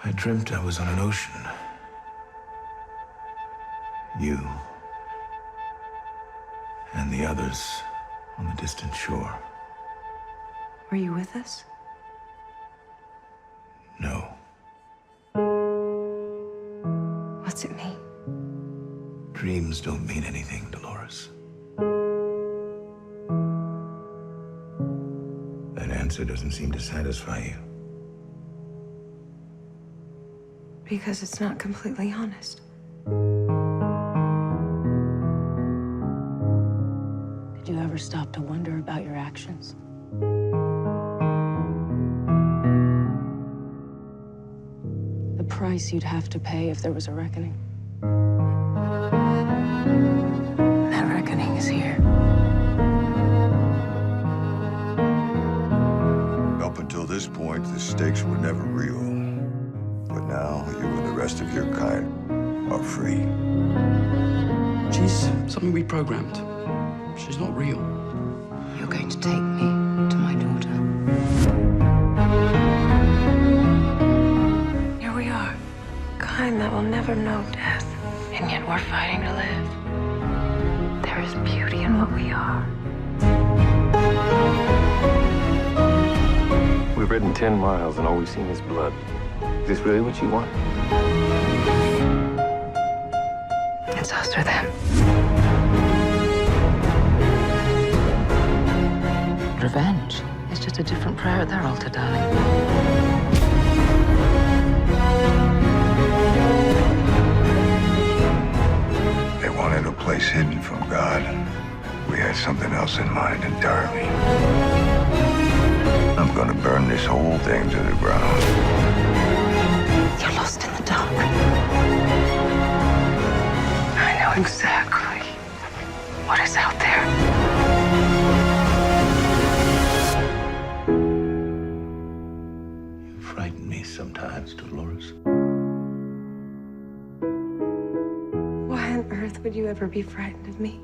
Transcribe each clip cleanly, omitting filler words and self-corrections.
I dreamt I was on an ocean. You and the others on the distant shore. Were you with us? No. What's it mean? Dreams don't mean anything, Dolores. That answer doesn't seem to satisfy you. Because it's not completely honest. Did you ever stop to wonder about your actions? The price you'd have to pay if there was a reckoning. That reckoning is here. Up until this point, the stakes were never real. But now, you and the rest of your kind are free. She's something we programmed. She's not real. You're going to take me to my daughter. Here we are, kind that will never know death, and yet we're fighting to live. There is beauty in what we are. We've ridden 10 miles and all we've seen is blood. Is this really what you want? It's us or them. Revenge is just a different prayer at their altar, darling. They wanted a place hidden from God. We had something else in mind entirely. I'm gonna burn this whole thing to the ground. You're lost in the dark. I know exactly what is out there. You frighten me sometimes, Dolores. Why on earth would you ever be frightened of me?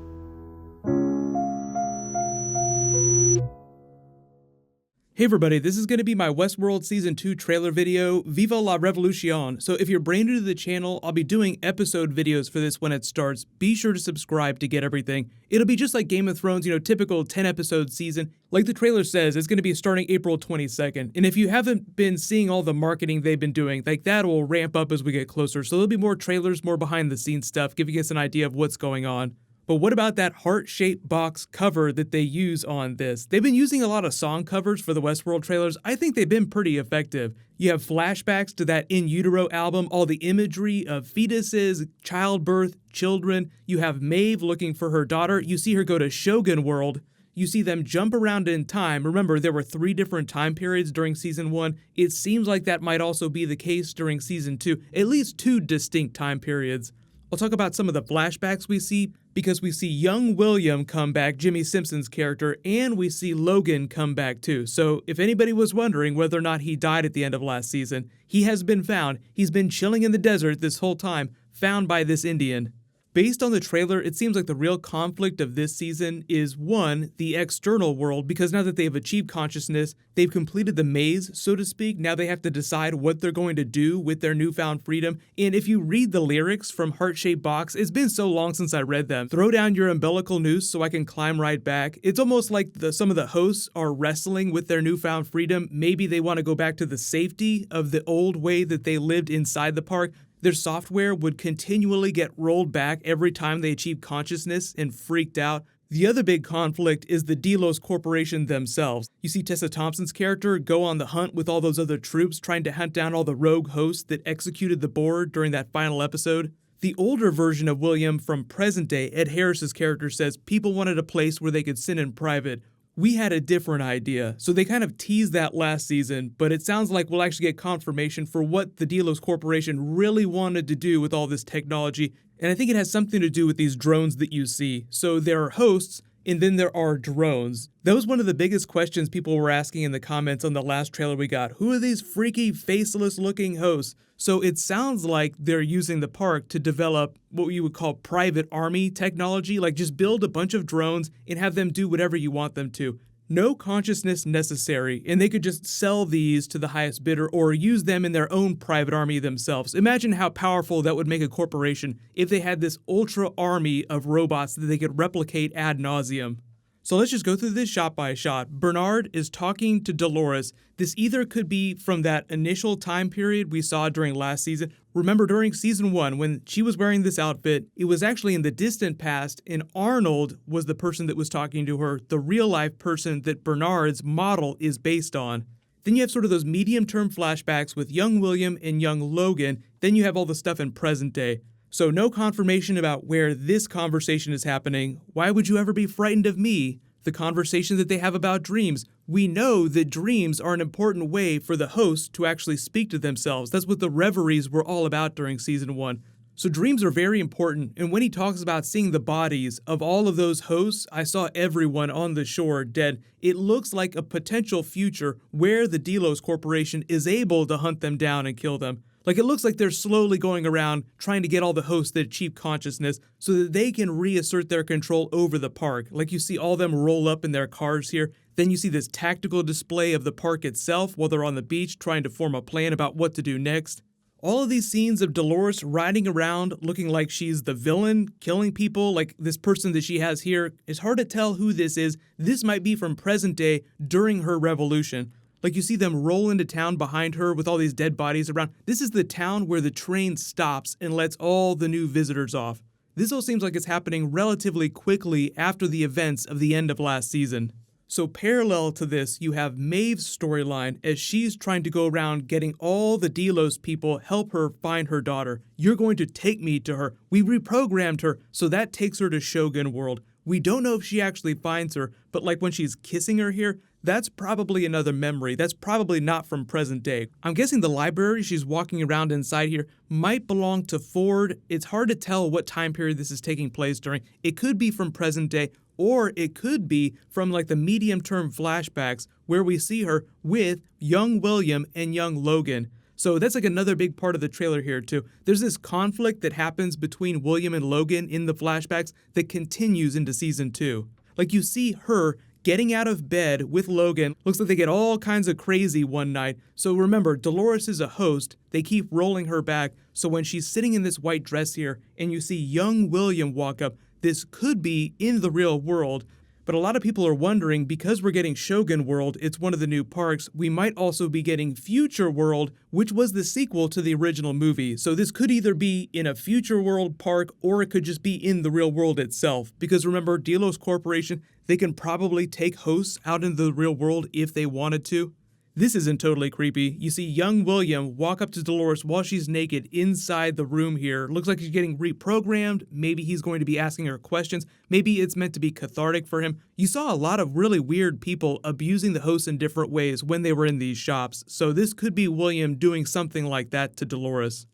Hey everybody, this is going to be my Westworld Season 2 trailer video, Viva la Revolution. So if you're brand new to the channel, I'll be doing episode videos for this when it starts. Be sure to subscribe to get everything. It'll be just like Game of Thrones, typical 10 episode season. Like the trailer says, it's going to be starting April 22nd. And if you haven't been seeing all the marketing they've been doing, that will ramp up as we get closer. So there'll be more trailers, more behind the scenes stuff, giving us an idea of what's going on. But what about that heart-shaped box cover that they use on this? They've been using a lot of song covers for the Westworld trailers. I think they've been pretty effective. You have flashbacks to that In Utero album, all the imagery of fetuses, childbirth, children. You have Maeve looking for her daughter. You see her go to Shogun World. You see them jump around in time. Remember, there were 3 different time periods during Season 1. It seems like that might also be the case during Season 2, at least 2 distinct time periods. I'll talk about some of the flashbacks we see, because we see young William come back, Jimmy Simpson's character, and we see Logan come back too. So if anybody was wondering whether or not he died at the end of last season, he has been found. He's been chilling in the desert this whole time, found by this Indian. Based on the trailer, it seems like the real conflict of this season is, 1, the external world, because now that they've achieved consciousness, they've completed the maze, so to speak. Now they have to decide what they're going to do with their newfound freedom. And if you read the lyrics from Heart-Shaped Box, it's been so long since I read them. Throw down your umbilical noose so I can climb right back. It's almost like some of the hosts are wrestling with their newfound freedom. Maybe they want to go back to the safety of the old way that they lived inside the park. Their software would continually get rolled back every time they achieved consciousness and freaked out. The other big conflict is the Delos Corporation themselves. You see Tessa Thompson's character go on the hunt with all those other troops, trying to hunt down all the rogue hosts that executed the board during that final episode. The older version of William from present day, Ed Harris's character, says people wanted a place where they could sin in private. We had a different idea, so they kind of teased that last season, but it sounds like we'll actually get confirmation for what the Delos Corporation really wanted to do with all this technology, and I think it has something to do with these drones that you see. So there are hosts, and then there are drones. That was one of the biggest questions people were asking in the comments on the last trailer we got. Who are these freaky, faceless looking hosts? So it sounds like they're using the park to develop what you would call private army technology, like just build a bunch of drones and have them do whatever you want them to. No consciousness necessary, and they could just sell these to the highest bidder or use them in their own private army themselves. Imagine how powerful that would make a corporation if they had this ultra army of robots that they could replicate ad nauseum. So let's just go through this shot by shot. Bernard is talking to Dolores. This either could be from that initial time period we saw during last season. Remember, during season 1, when she was wearing this outfit, it was actually in the distant past, and Arnold was the person that was talking to her, the real-life person that Bernard's model is based on. Then you have sort of those medium-term flashbacks with young William and young Logan. Then you have all the stuff in present day. So no confirmation about where this conversation is happening. Why would you ever be frightened of me? The conversation that they have about dreams. We know that dreams are an important way for the host to actually speak to themselves. That's what the reveries were all about during season 1. So dreams are very important, and when he talks about seeing the bodies of all of those hosts, I saw everyone on the shore dead. It looks like a potential future where the Delos Corporation is able to hunt them down and kill them. Like, it looks like they're slowly going around trying to get all the hosts that achieve consciousness so that they can reassert their control over the park. Like, you see all them roll up in their cars here. Then you see this tactical display of the park itself while they're on the beach trying to form a plan about what to do next. All of these scenes of Dolores riding around looking like she's the villain, killing people, like this person that she has here, it's hard to tell who this is. This might be from present day during her revolution. Like, you see them roll into town behind her with all these dead bodies around. This is the town where the train stops and lets all the new visitors off. This all seems like it's happening relatively quickly after the events of the end of last season. So parallel to this, you have Maeve's storyline as she's trying to go around getting all the Delos people help her find her daughter. You're going to take me to her. We reprogrammed her, so that takes her to Shogun World. We don't know if she actually finds her, but like when she's kissing her here, that's probably another memory. That's probably not from present day. I'm guessing the library she's walking around inside here might belong to Ford. It's hard to tell what time period this is taking place during. It could be from present day, or it could be from like the medium-term flashbacks where we see her with young William and young Logan. So that's like another big part of the trailer here too. There's this conflict that happens between William and Logan in the flashbacks that continues into season 2. Like, you see her getting out of bed with Logan. Looks like they get all kinds of crazy one night. So remember, Dolores is a host. They keep rolling her back. So when she's sitting in this white dress here and you see young William walk up, this could be in the real world. But a lot of people are wondering, because we're getting Shogun World, it's one of the new parks, we might also be getting Future World, which was the sequel to the original movie. So this could either be in a Future World park, or it could just be in the real world itself. Because remember, Delos Corporation, they can probably take hosts out into the real world if they wanted to. This isn't totally creepy. You see young William walk up to Dolores while she's naked inside the room here. Looks like she's getting reprogrammed. Maybe he's going to be asking her questions. Maybe it's meant to be cathartic for him. You saw a lot of really weird people abusing the hosts in different ways when they were in these shops. So this could be William doing something like that to Dolores.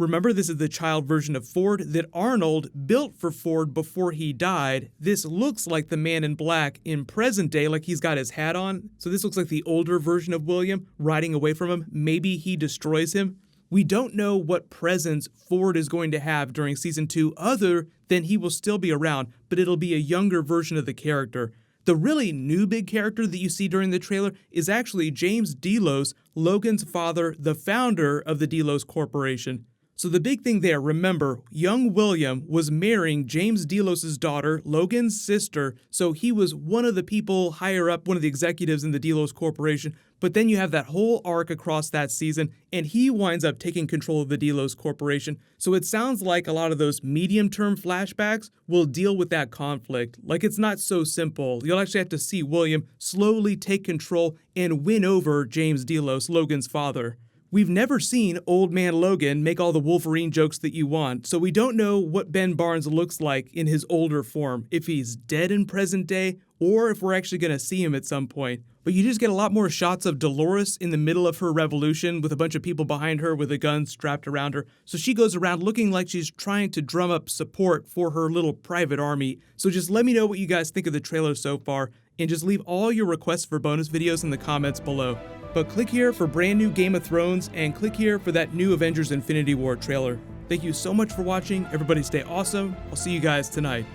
Remember, this is the child version of Ford that Arnold built for Ford before he died. This looks like the man in black in present day, like he's got his hat on. So this looks like the older version of William riding away from him. Maybe he destroys him. We don't know what presence Ford is going to have during season 2 other than he will still be around, but it'll be a younger version of the character. The really new big character that you see during the trailer is actually James Delos, Logan's father, the founder of the Delos Corporation. So the big thing there, remember, young William was marrying James Delos' daughter, Logan's sister, so he was one of the people higher up, one of the executives in the Delos Corporation. But then you have that whole arc across that season, and he winds up taking control of the Delos Corporation. So it sounds like a lot of those medium-term flashbacks will deal with that conflict. Like, it's not so simple. You'll actually have to see William slowly take control and win over James Delos, Logan's father. We've never seen Old Man Logan make all the Wolverine jokes that you want, so we don't know what Ben Barnes looks like in his older form, if he's dead in present day, or if we're actually going to see him at some point. But you just get a lot more shots of Dolores in the middle of her revolution with a bunch of people behind her with a gun strapped around her. So she goes around looking like she's trying to drum up support for her little private army. So just let me know what you guys think of the trailer so far, and just leave all your requests for bonus videos in the comments below. But click here for brand new Game of Thrones, and click here for that new Avengers Infinity War trailer. Thank you so much for watching. Everybody stay awesome. I'll see you guys tonight.